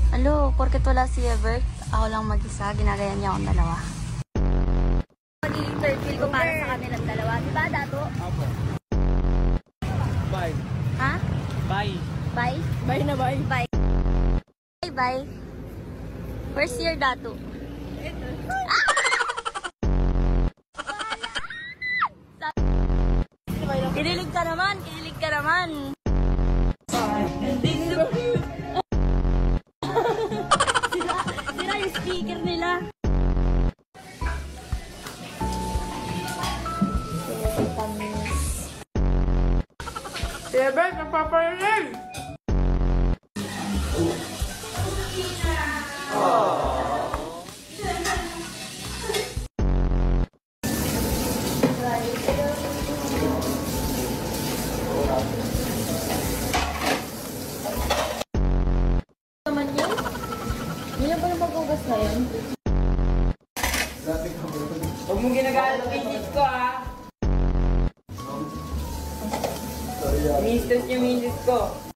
Alo, porket wala si Ebert, ako lang mag-isa, ginagaya niya akong dalawa. Magiging third wheel ko para sa kanilang dalawa. Diba, Dato? Opo. Bye. Ha? Bye. Bye? Bye na bye. Bye. Bye, bye. First year, Dato. Ito. Kinilig ka naman, kinilig ka naman. Sira yung speaker nila. Si Ebert, nagpaparinig! Naman yun? Yun ba yung mag-ugas na yun? Huwag mong ginagalit ang misis ko, ha? Misis niya misis ko.